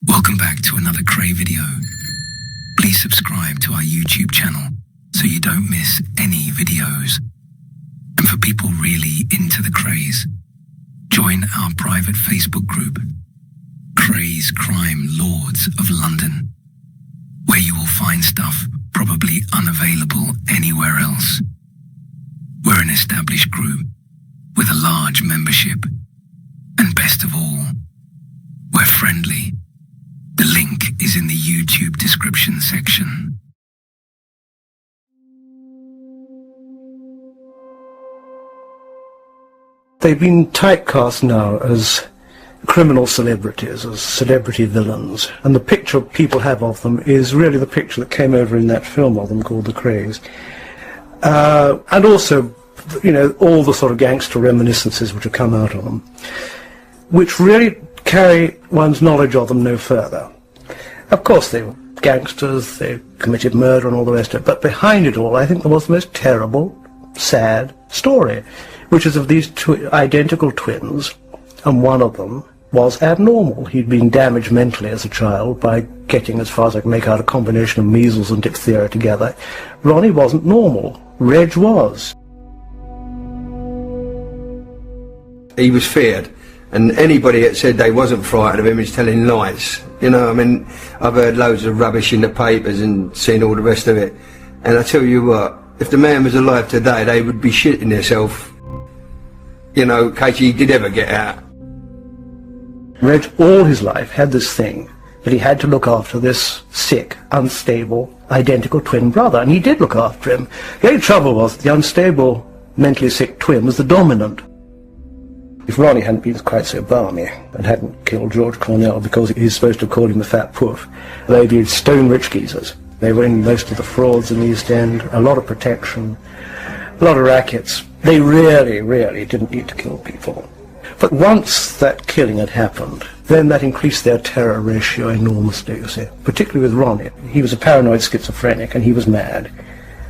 Welcome back to another Kray video. Please subscribe to our YouTube channel so you don't miss any videos. And for people really into the Krays, join our private Facebook group, Krays Crime Lords of London, where you will find stuff probably unavailable anywhere else. We're an established group with a large membership, and best of all, we're friendly. The link is in the YouTube description section. They've been typecast now as criminal celebrities, as celebrity villains, and the picture people have of them is really the picture that came over in that film of them called The Krays. And also, you know, all the sort of gangster reminiscences which have come out of them, which really carry one's knowledge of them no further. Of course they were gangsters, they committed murder and all the rest of it, but behind it all I think there was the most terrible, sad story, which is of these two identical twins, and one of them was abnormal. He'd been damaged mentally as a child by getting, as far as I can make out, a combination of measles and diphtheria together. Ronnie wasn't normal. Reg was. He was feared, and anybody that said they wasn't frightened of him is telling lies. You know, I mean, I've heard loads of rubbish in the papers and seen all the rest of it, and I tell you what, if the man was alive today, they would be shitting themselves, you know, in case he did ever get out. Reg all his life had this thing that he had to look after this sick, unstable, identical twin brother, and he did look after him. The only trouble was the unstable, mentally sick twin was the dominant. If Ronnie hadn't been quite so balmy and hadn't killed George Cornell because he's supposed to have called him the fat poof, they'd be stone-rich geezers. They were in most of the frauds in the East End, a lot of protection, a lot of rackets. They really didn't need to kill people. But once that killing had happened, then that increased their terror ratio enormously, you see, particularly with Ronnie. He was a paranoid schizophrenic and he was mad.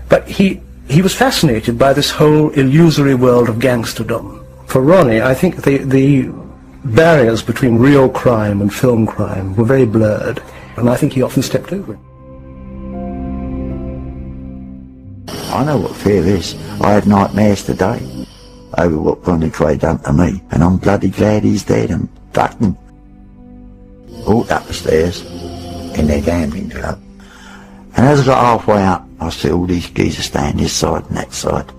But he was fascinated by this whole illusory world of gangsterdom. For Ronnie, I think the barriers between real crime and film crime were very blurred, and I think he often stepped over it. I know what fear is. I had nightmares today over what Ronnie Kray done to me, and I'm bloody glad he's dead and fucking walked up the stairs in their gambling club. And as I got halfway up, I see all these geezers standing this side and that side.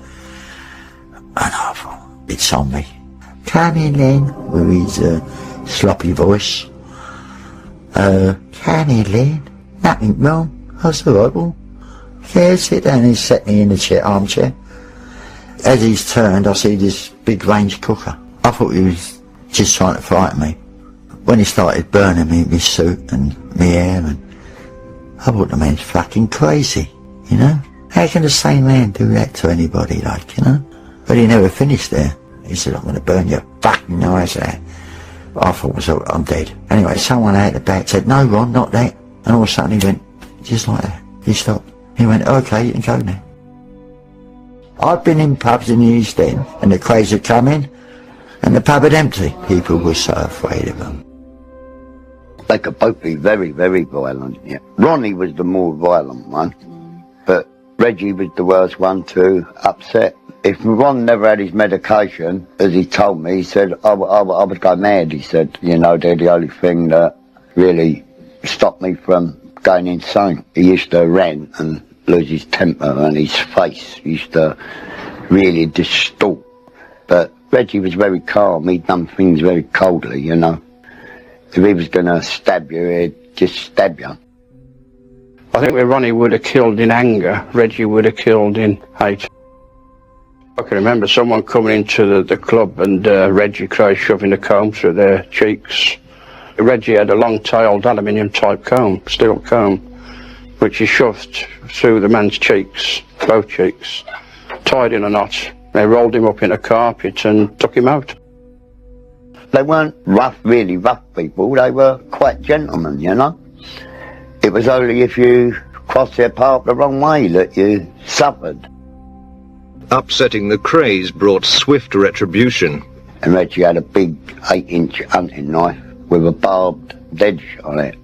And I thought, it's on me. Come in then, with his sloppy voice. Come in then, nothing wrong. I said, alright, well, yeah, sit down. He set me in the armchair. As he's turned, I see this big range cooker. I thought he was just trying to frighten me. When he started burning me, my suit and my hair, and I thought the man's fucking crazy, you know? How can the same man do that to anybody, like, you know? But he never finished there. He said, I'm going to burn your fucking eyes out. I thought, well, I'm dead. Anyway, someone out the back said, no, Ron, not that. And all of a sudden he went, just like that. He stopped. He went, okay, you can go now. I've been in pubs in the East End, and the Krays had come in, and the pub had empty. People were so afraid of them. They could both be very, very violent, yeah. Ronnie was the more violent one, but Reggie was the worst one to upset. If Ron never had his medication, as he told me, he said, I would go mad, he said. You know, they're the only thing that really stopped me from going insane. He used to rant and lose his temper, and his face used to really distort. But Reggie was very calm. He'd done things very coldly, you know. If he was going to stab you, he'd just stab you. I think where Ronnie would have killed in anger, Reggie would have killed in hate. I can remember someone coming into the club and Reggie Kray shoving a comb through their cheeks. Reggie had a long-tailed aluminium-type comb, steel comb, which he shoved through the man's cheeks, both cheeks, tied in a knot. They rolled him up in a carpet and took him out. They weren't rough, really rough people. They were quite gentlemen, you know. It was only if you crossed their path the wrong way that you suffered. Upsetting the Krays brought swift retribution. And Reggie had a big 8-inch hunting knife with a barbed edge on it,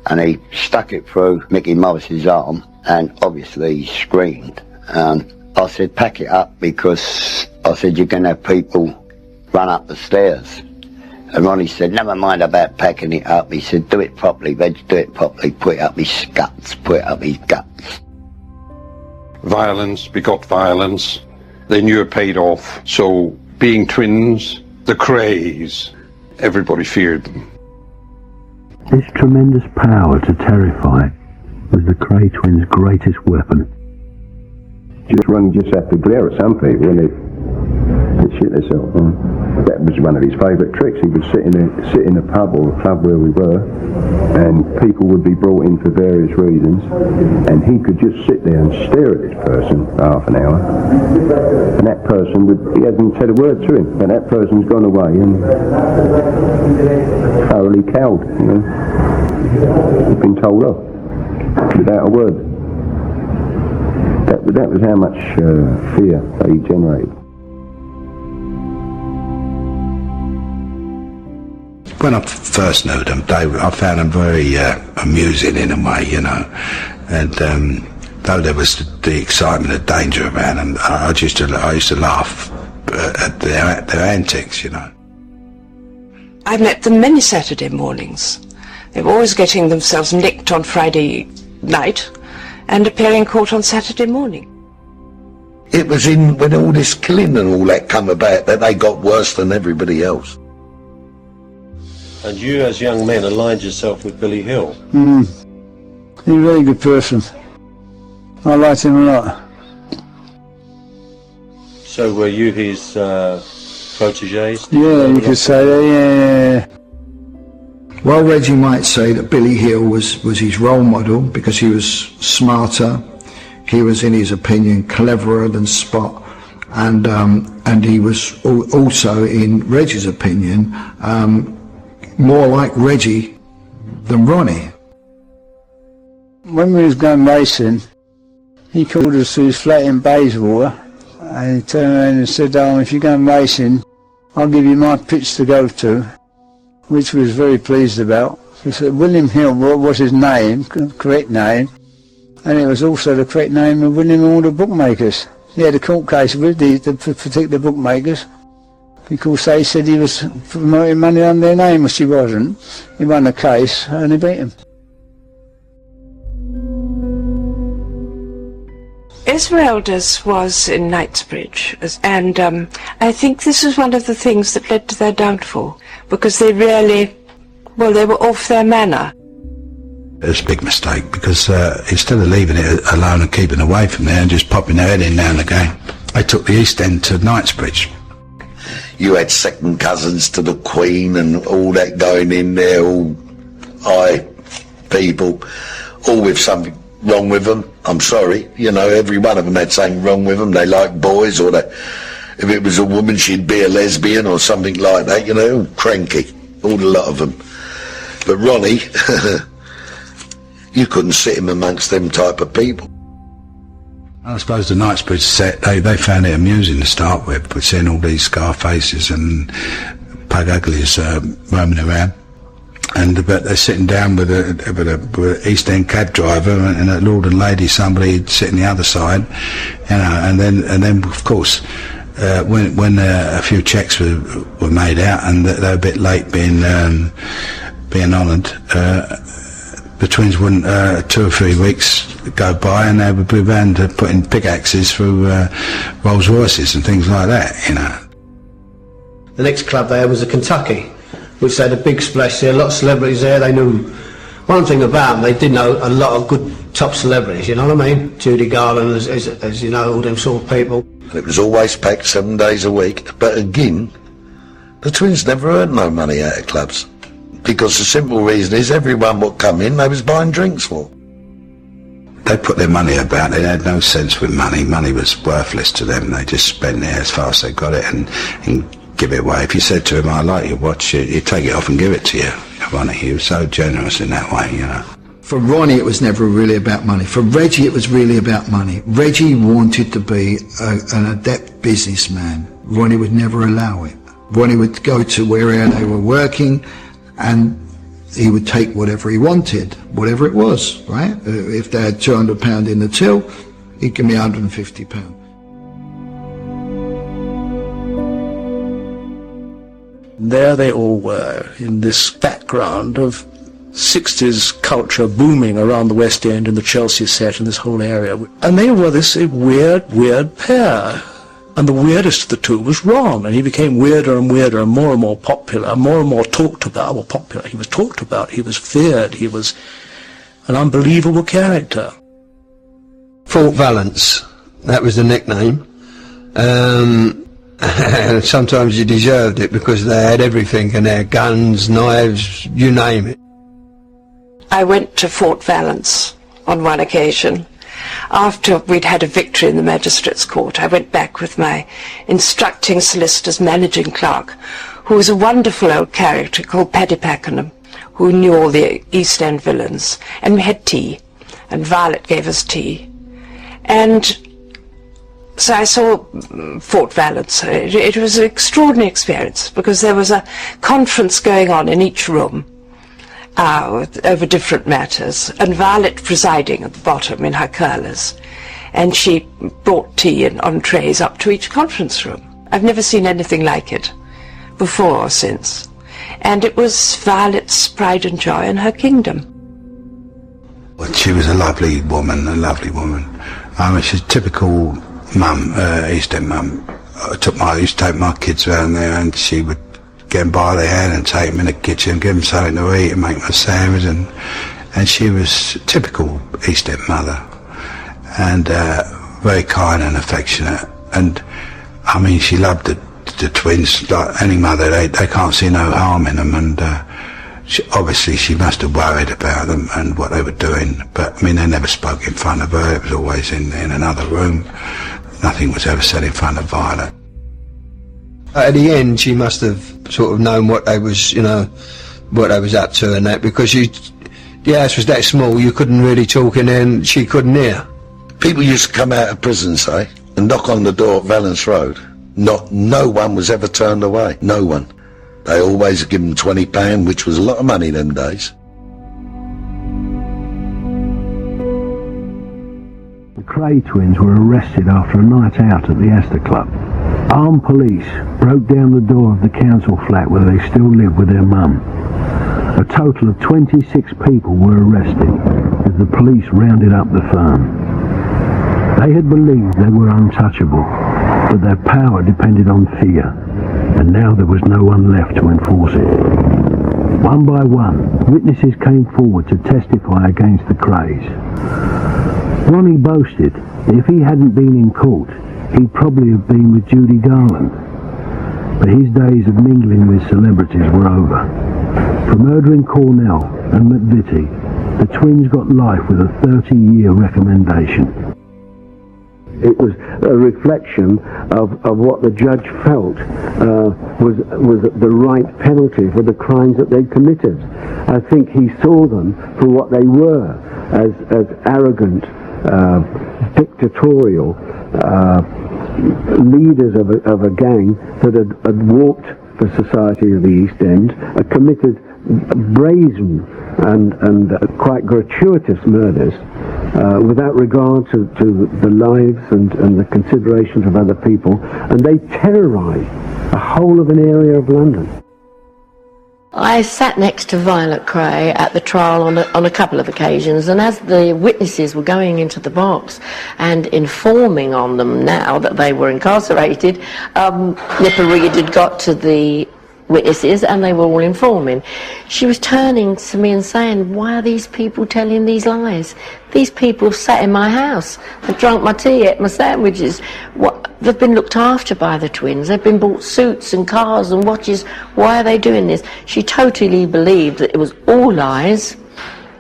and he stuck it through Mickey Morris's arm, and obviously he screamed. I said, pack it up, because I said, you're going to have people run up the stairs. And Ronnie said, never mind about packing it up. He said, do it properly, Reg, do it properly. Put it up his guts, put it up his guts. Violence begot violence. They knew it paid off. So, being twins, the Krays, everybody feared them. This tremendous power to terrify was the Kray twins' greatest weapon. Ronnie just had to glare at some people and they'd shit themselves. That was one of his favourite tricks. He would sit in a pub or a club where we were, and people would be brought in for various reasons, and he could just sit there and stare at this person for half an hour, and that person he hasn't said a word to him, and that person's gone away and thoroughly cowed, you know. He's been told off without a word. That was how much fear they generated. When I first knew them, I found them very amusing in a way, you know. And though there was the excitement and danger around them, I used to laugh at their antics, you know. I met them many Saturday mornings. They were always getting themselves nicked on Friday night and appearing in court on Saturday morning. It was when all this killing and all that come about that they got worse than everybody else. And you, as young men, aligned yourself with Billy Hill. He's a very good person. I liked him a lot. So were you his proteges? Yeah, you could say that, yeah. Well, Reggie might say that Billy Hill was his role model because he was smarter, he was, in his opinion, cleverer than Spot, and he was also, in Reggie's opinion, more like Reggie than Ronnie. When we was going racing, he called us to his flat in Bayswater, and he turned around and said, "Oh, if you're going racing, I'll give you my pitch to go to," which we was very pleased about. He said William Hill was his name, correct name, and it was also the correct name of William all the bookmakers. He had a court case with the particular bookmakers, because they said he was promoting money on their name, which he wasn't. He won the case and he beat him. Esmeralda's was in Knightsbridge, and I think this was one of the things that led to their downfall, because they really, well, they were off their manner. It was a big mistake, because instead of leaving it alone and keeping away from there and just popping their head in now and again, they took the East End to Knightsbridge. You had second cousins to the Queen and all that going in there, all high people, all with something wrong with them. I'm sorry, you know, every one of them had something wrong with them. They liked boys, or if it was a woman, she'd be a lesbian or something like that, you know, cranky, all a lot of them. But Ronnie, you couldn't sit him amongst them type of people. I suppose the Knightsbridge set, they found it amusing to start with seeing all these scar faces and pug uglies roaming around. But they're sitting down with a East End cab driver and a lord and lady, somebody sitting the other side, you know, and then of course when a few checks were made out and they were a bit late being honoured, the twins wouldn't 2 or 3 weeks go by and they would be around putting pickaxes through Rolls Royces and things like that, you know. The next club there was the Kentucky, which had a big splash there, a lot of celebrities there. They knew one thing about them, they did know a lot of good top celebrities, you know what I mean? Judy Garland, as you know, all them sort of people. It was always packed 7 days a week, but again, the twins never earned no money out of clubs. Because the simple reason is everyone would come in, they was buying drinks for. They put their money about, they had no sense with money. Money was worthless to them. They just spent it as fast as they got it and give it away. If you said to him, "I like your watch," he'd take it off and give it to you. Ronnie, he was so generous in that way, you know. For Ronnie, it was never really about money. For Reggie, it was really about money. Reggie wanted to be an adept businessman. Ronnie would never allow it. Ronnie would go to where they were working, and he would take whatever he wanted, whatever it was, right? If they had £200 in the till, he'd give me £150. There they all were, in this background of 60s culture booming around the West End and the Chelsea set and this whole area. And they were this weird pair. And the weirdest of the two was Ron, and he became weirder and weirder and more popular, more and more talked about. Well, popular, he was talked about, he was feared, he was an unbelievable character. Fort Valence, that was the nickname. And sometimes you deserved it because they had everything in there, guns, knives, you name it. I went to Fort Valence on one occasion. After we'd had a victory in the magistrates' court, I went back with my instructing solicitor's managing clerk, who was a wonderful old character called Paddy Pakenham, who knew all the East End villains, and we had tea, and Violet gave us tea. And so I saw Fort Valence. It was an extraordinary experience because there was a conference going on in each room over different matters, and Violet presiding at the bottom in her curlers, and she brought tea and entrees up to each conference room. I've never seen anything like it before or since, and it was Violet's pride and joy in her kingdom. Well, she was a lovely woman. I mean, she's a typical mum, East End mum. I used to take my kids around there, and she would get them by their hand and take them in the kitchen, give them something to eat and make them a sandwich, and she was a typical East End mother, and very kind and affectionate. And I mean, she loved the twins like any mother. They can't see no harm in them, and obviously she must have worried about them and what they were doing, but I mean, they never spoke in front of her. It was always in another room. Nothing was ever said in front of Violet. At the end, she must have sort of known what they was, what they was up to and that, because the house was that small, you couldn't really talk in there and she couldn't hear. People used to come out of prison, say, and knock on the door at Valence Road. No one was ever turned away. No one. They always give them £20, which was a lot of money them days. The Kray twins were arrested after a night out at the Astor Club. Armed police broke down the door of the council flat where they still lived with their mum. A total of 26 people were arrested as the police rounded up the firm. They had believed they were untouchable, but their power depended on fear, and now there was no one left to enforce it. One by one, witnesses came forward to testify against the Krays. Ronnie boasted that if he hadn't been in court, he'd probably have been with Judy Garland. But his days of mingling with celebrities were over. For murdering Cornell and McVitie, the twins got life with a 30-year recommendation. It was a reflection of what the judge felt was the right penalty for the crimes that they'd committed. I think he saw them for what they were, as arrogant, dictatorial leaders of a gang that had warped the society of the East End, committed brazen and quite gratuitous murders without regard to the lives and the considerations of other people, and they terrorised the whole of an area of London. I sat next to Violet Kray at the trial on a couple of occasions, and as the witnesses were going into the box and informing on them now that they were incarcerated, Nipper Reed had got to the witnesses and they were all informing. She was turning to me and saying, "Why are these people telling these lies? These people have sat in my house and drunk my tea, ate my sandwiches. They've been looked after by the twins. They've been bought suits and cars and watches. Why are they doing this?" She totally believed that it was all lies,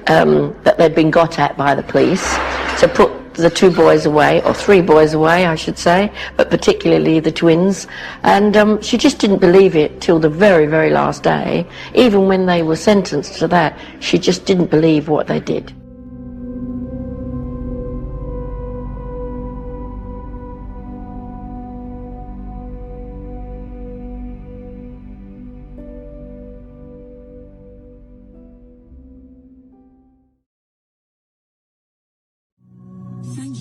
that they'd been got at by the police to put the two boys away, or three boys away, I should say, but particularly the twins. And she just didn't believe it till the very, very last day. Even when they were sentenced to that, she just didn't believe what they did.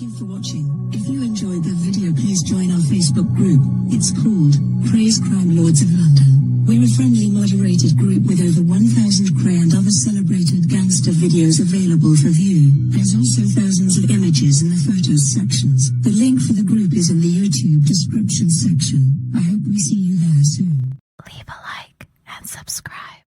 Thank you for watching. If you enjoyed the video, please join our Facebook group. It's called Krays Crime Lords of London. We're a friendly, moderated group with over 1,000 Kray and other celebrated gangster videos available for view. There's also thousands of images in the photos sections. The link for the group is in the YouTube description section. I hope we see you there soon. Leave a like and subscribe.